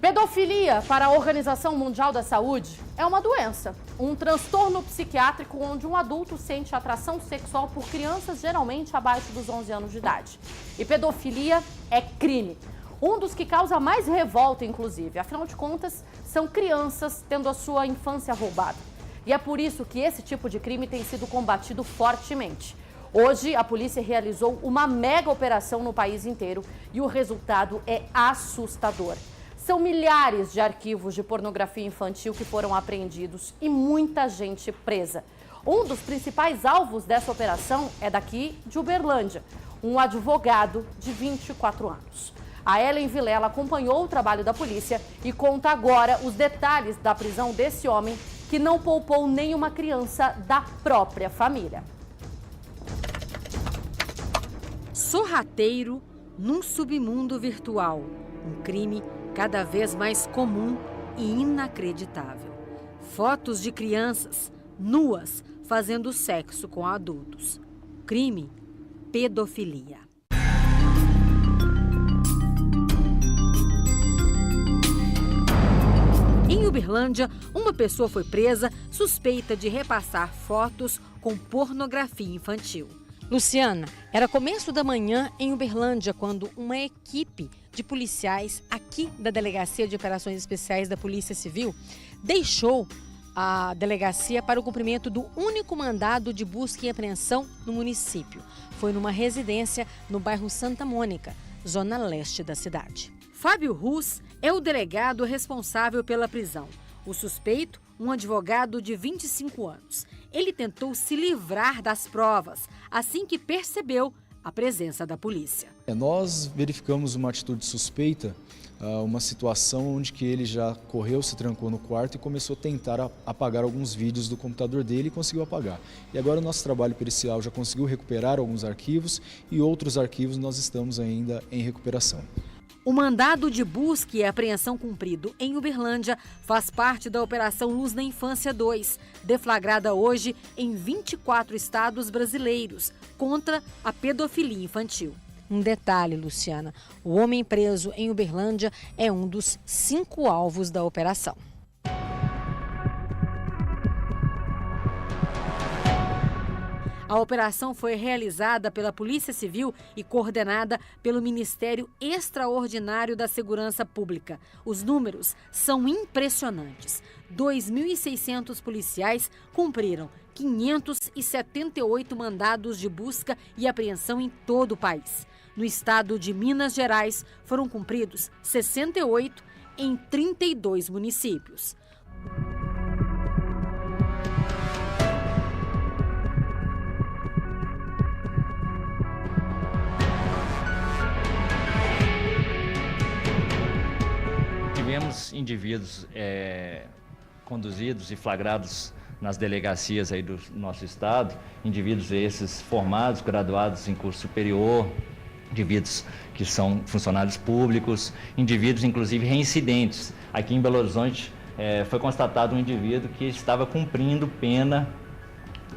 Pedofilia, para a Organização Mundial da Saúde, é uma doença, um transtorno psiquiátrico onde um adulto sente atração sexual por crianças geralmente abaixo dos 11 anos de idade. E pedofilia é crime, um dos que causa mais revolta, inclusive. Afinal de contas, são crianças tendo a sua infância roubada. E é por isso que esse tipo de crime tem sido combatido fortemente. Hoje, a polícia realizou uma mega operação no país inteiro e o resultado é assustador. São milhares de arquivos de pornografia infantil que foram apreendidos e muita gente presa. Um dos principais alvos dessa operação é daqui de Uberlândia, um advogado de 24 anos. A Ellen Vilela acompanhou o trabalho da polícia e conta agora os detalhes da prisão desse homem que não poupou nenhuma criança da própria família. Sorrateiro num submundo virtual. Um crime cada vez mais comum e inacreditável. Fotos de crianças nuas fazendo sexo com adultos. Crime: pedofilia. Em Uberlândia, uma pessoa foi presa suspeita de repassar fotos com pornografia infantil. Luciana, era começo da manhã em Uberlândia quando uma equipe de policiais aqui da Delegacia de Operações Especiais da Polícia Civil deixou a delegacia para o cumprimento do único mandado de busca e apreensão no município. Foi numa residência no bairro Santa Mônica, zona leste da cidade. Fábio Rus é o delegado responsável pela prisão. O suspeito, um advogado de 25 anos. Ele tentou se livrar das provas assim que percebeu a presença da polícia. Nós verificamos uma atitude suspeita, uma situação onde que ele já correu, se trancou no quarto e começou a tentar apagar alguns vídeos do computador dele e conseguiu apagar. E agora o nosso trabalho pericial já conseguiu recuperar alguns arquivos e outros arquivos nós estamos ainda em recuperação. O mandado de busca e apreensão cumprido em Uberlândia faz parte da Operação Luz na Infância 2, deflagrada hoje em 24 estados brasileiros, contra a pedofilia infantil. Um detalhe, Luciana, o homem preso em Uberlândia é um dos 5 alvos da operação. A operação foi realizada pela Polícia Civil e coordenada pelo Ministério Extraordinário da Segurança Pública. Os números são impressionantes. 2.600 policiais cumpriram 578 mandados de busca e apreensão em todo o país. No estado de Minas Gerais, foram cumpridos 68 em 32 municípios. Tivemos indivíduos conduzidos e flagrados nas delegacias aí do nosso estado, indivíduos esses formados, graduados em curso superior, indivíduos que são funcionários públicos, indivíduos inclusive reincidentes. Aqui em Belo Horizonte foi constatado um indivíduo que estava cumprindo pena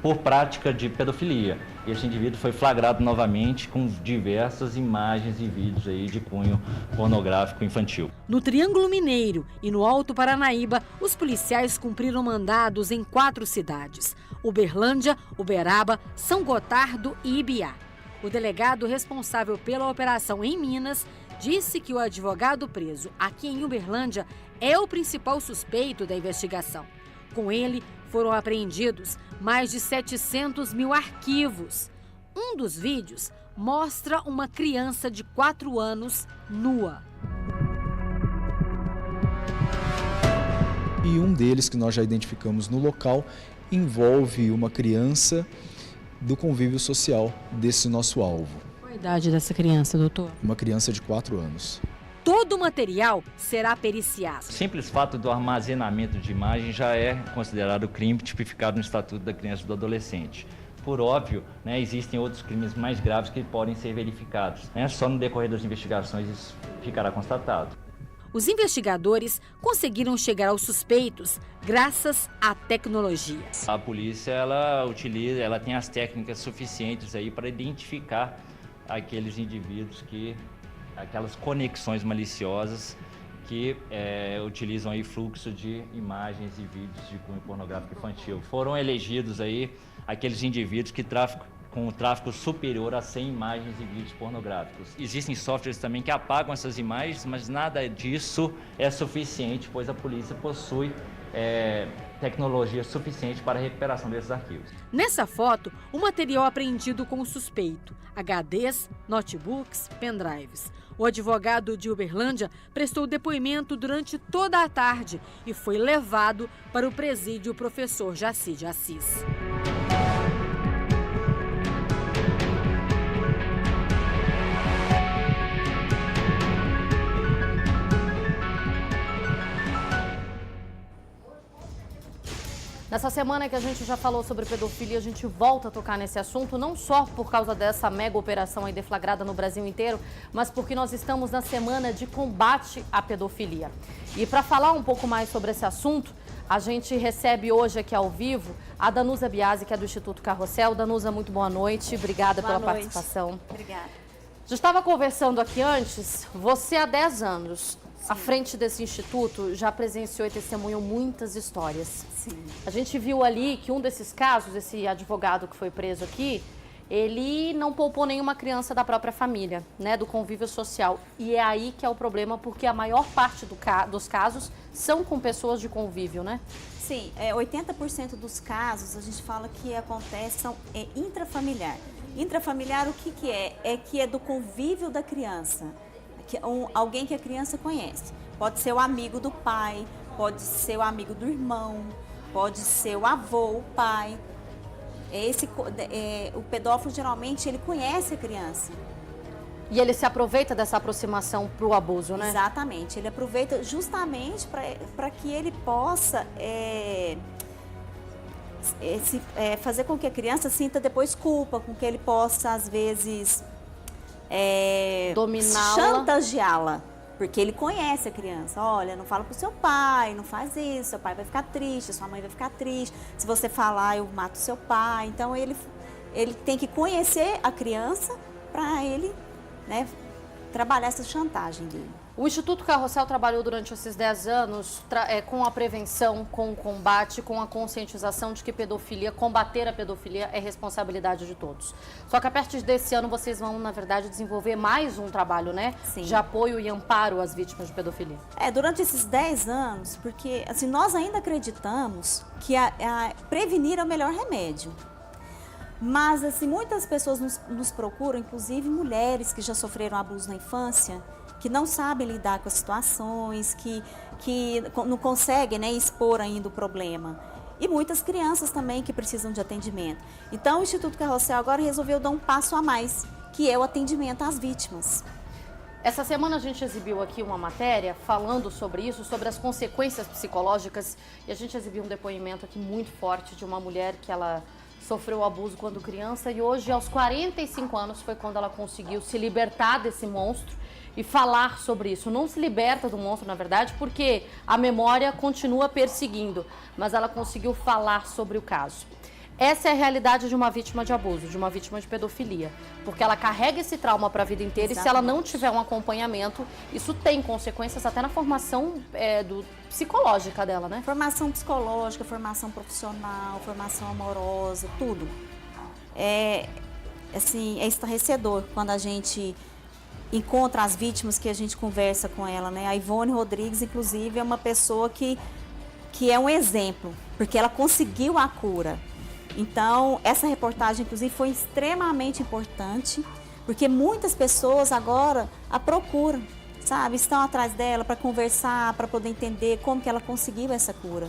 por prática de pedofilia. Esse indivíduo foi flagrado novamente com diversas imagens e vídeos aí de cunho pornográfico infantil. No Triângulo Mineiro e no Alto Paranaíba, os policiais cumpriram mandados em 4 cidades: Uberlândia, Uberaba, São Gotardo e Ibiá. O delegado responsável pela operação em Minas disse que o advogado preso aqui em Uberlândia é o principal suspeito da investigação. Com ele, foram apreendidos mais de 700 mil arquivos. Um dos vídeos mostra uma criança de 4 anos nua. E um deles, que nós já identificamos no local, envolve uma criança do convívio social desse nosso alvo. Qual a idade dessa criança, doutor? Uma criança de 4 anos. Todo o material será periciado. O simples fato do armazenamento de imagem já é considerado crime tipificado no Estatuto da Criança e do Adolescente. Por óbvio, existem outros crimes mais graves que podem ser verificados. Só no decorrer das investigações isso ficará constatado. Os investigadores conseguiram chegar aos suspeitos graças à tecnologia. A polícia ela tem as técnicas suficientes aí para identificar aqueles indivíduos aquelas conexões maliciosas que utilizam aí fluxo de imagens e vídeos de cunho pornográfico infantil. Foram elegidos aí aqueles indivíduos que com o tráfego superior a 100 imagens e vídeos pornográficos. Existem softwares também que apagam essas imagens, mas nada disso é suficiente, pois a polícia possui tecnologia suficiente para a recuperação desses arquivos. Nessa foto, o material apreendido com o suspeito: HDs, notebooks, pendrives. O advogado de Uberlândia prestou depoimento durante toda a tarde e foi levado para o presídio Professor Jaci de Assis. Nessa semana que a gente já falou sobre pedofilia, a gente volta a tocar nesse assunto, não só por causa dessa mega operação aí deflagrada no Brasil inteiro, mas porque nós estamos na semana de combate à pedofilia. E para falar um pouco mais sobre esse assunto, a gente recebe hoje aqui ao vivo a Danusa Biasi, que é do Instituto Carrossel. Danusa, muito boa noite, obrigada pela participação. Obrigada. Já estava conversando aqui antes, você há 10 anos... à frente desse instituto, já presenciou e testemunhou muitas histórias. Sim. A gente viu ali que um desses casos, esse advogado que foi preso aqui, ele não poupou nenhuma criança da própria família, né, do convívio social. E é aí que é o problema, porque a maior parte dos casos são com pessoas de convívio, né? Sim, 80% dos casos a gente fala que acontecem intrafamiliar. Intrafamiliar o que é? É que é do convívio da criança. Alguém que a criança conhece. Pode ser o amigo do pai, pode ser o amigo do irmão, pode ser o avô, o pai. O pedófilo geralmente ele conhece a criança. E ele se aproveita dessa aproximação para o abuso, né? Exatamente, ele aproveita justamente para que ele possa fazer com que a criança sinta depois culpa, com que ele possa às vezes... dominá-la, chantageá-la, porque ele conhece a criança. Olha, não fala pro seu pai, não faz isso, seu pai vai ficar triste, sua mãe vai ficar triste, se você falar eu mato seu pai. Então ele tem que conhecer a criança para ele, né, trabalhar essa chantagem dele. O Instituto Carrossel trabalhou durante esses 10 anos com a prevenção, com o combate, com a conscientização de que combater a pedofilia é responsabilidade de todos. Só que a partir desse ano vocês vão, na verdade, desenvolver mais um trabalho, né? Sim. De apoio e amparo às vítimas de pedofilia. Durante esses 10 anos, porque assim, nós ainda acreditamos que prevenir é o melhor remédio. Mas assim, muitas pessoas nos procuram, inclusive mulheres que já sofreram abuso na infância, que não sabem lidar com as situações, que não conseguem, né, expor ainda o problema. E muitas crianças também que precisam de atendimento. Então, o Instituto Carrossel agora resolveu dar um passo a mais, que é o atendimento às vítimas. Essa semana a gente exibiu aqui uma matéria falando sobre isso, sobre as consequências psicológicas. E a gente exibiu um depoimento aqui muito forte de uma mulher que ela sofreu abuso quando criança. E hoje, aos 45 anos, foi quando ela conseguiu se libertar desse monstro e falar sobre isso. Não se liberta do monstro, na verdade, porque a memória continua perseguindo, mas ela conseguiu falar sobre o caso. Essa é a realidade de uma vítima de abuso, de uma vítima de pedofilia, porque ela carrega esse trauma para a vida inteira. Exatamente. E se ela não tiver um acompanhamento, isso tem consequências até na formação psicológica dela, né? Formação psicológica, formação profissional, formação amorosa, tudo. É estarrecedor quando a gente encontra as vítimas, que a gente conversa com ela, né? A Ivone Rodrigues, inclusive, é uma pessoa que é um exemplo, porque ela conseguiu a cura. Então, essa reportagem, inclusive, foi extremamente importante, porque muitas pessoas agora a procuram, sabe? Estão atrás dela para conversar, para poder entender como que ela conseguiu essa cura.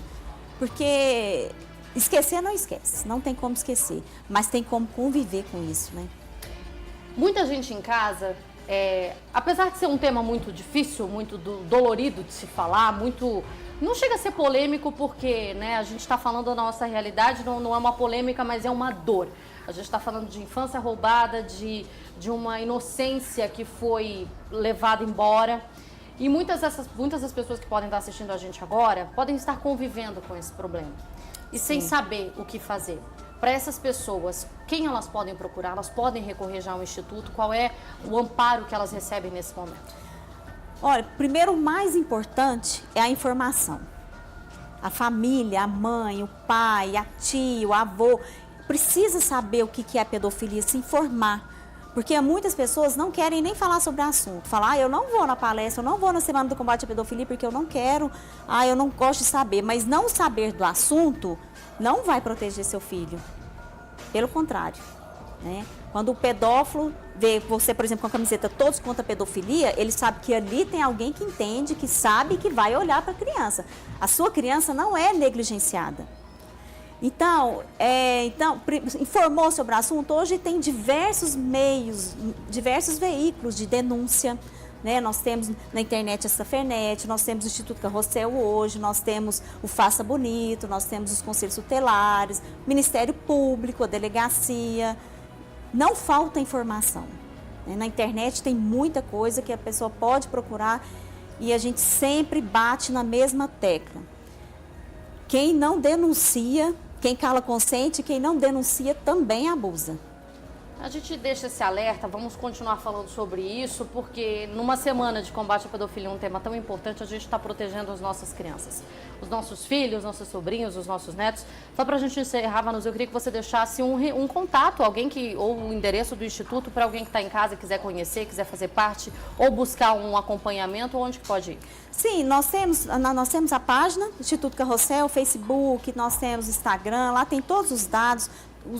Porque esquecer não esquece, não tem como esquecer, mas tem como conviver com isso, né? Muita gente em casa... apesar de ser um tema muito difícil, muito dolorido de se falar, não chega a ser polêmico porque, né, a gente está falando da nossa realidade, não é uma polêmica, mas é uma dor. A gente está falando de infância roubada, de uma inocência que foi levada embora. E muitas das pessoas que podem estar assistindo a gente agora podem estar convivendo com esse problema e sem saber o que fazer. Para essas pessoas, quem elas podem procurar? Elas podem recorrer já ao Instituto? Qual é o amparo que elas recebem nesse momento? Olha, primeiro, o mais importante é a informação. A família, a mãe, o pai, a tia, o avô, precisa saber o que é a pedofilia, se informar. Porque muitas pessoas não querem nem falar sobre o assunto. Falar, eu não vou na palestra, eu não vou na Semana do Combate à Pedofilia porque eu não quero, eu não gosto de saber. Mas não saber do assunto não vai proteger seu filho. Pelo contrário, né? Quando o pedófilo vê você, por exemplo, com a camiseta Todos contra a Pedofilia, ele sabe que ali tem alguém que entende, que sabe, que vai olhar para a criança. A sua criança não é negligenciada. Então, informou sobre o assunto. Hoje tem diversos meios, diversos veículos de denúncia, né? Nós temos na internet a Safernet, nós temos o Instituto Carrossel hoje, nós temos o Faça Bonito, nós temos os conselhos tutelares, Ministério Público, a delegacia. Não falta informação, né? Na internet tem muita coisa que a pessoa pode procurar e a gente sempre bate na mesma tecla. Quem não denuncia, quem cala consente, quem não denuncia também abusa. A gente deixa esse alerta, vamos continuar falando sobre isso, porque numa semana de combate à pedofilia, um tema tão importante, a gente está protegendo as nossas crianças. Os nossos filhos, nossos sobrinhos, os nossos netos. Só para a gente encerrar, Vanusa, eu queria que você deixasse um contato, ou o endereço do Instituto, para alguém que está em casa e quiser conhecer, quiser fazer parte, ou buscar um acompanhamento, onde que pode ir? Sim, nós temos a página Instituto Carrossel, Facebook, nós temos Instagram, lá tem todos os dados,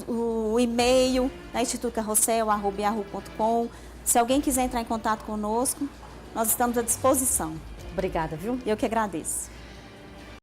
o e-mail, né, institutocarrossel@yahoo.com. Se alguém quiser entrar em contato conosco, nós estamos à disposição. Obrigada, viu? Eu que agradeço.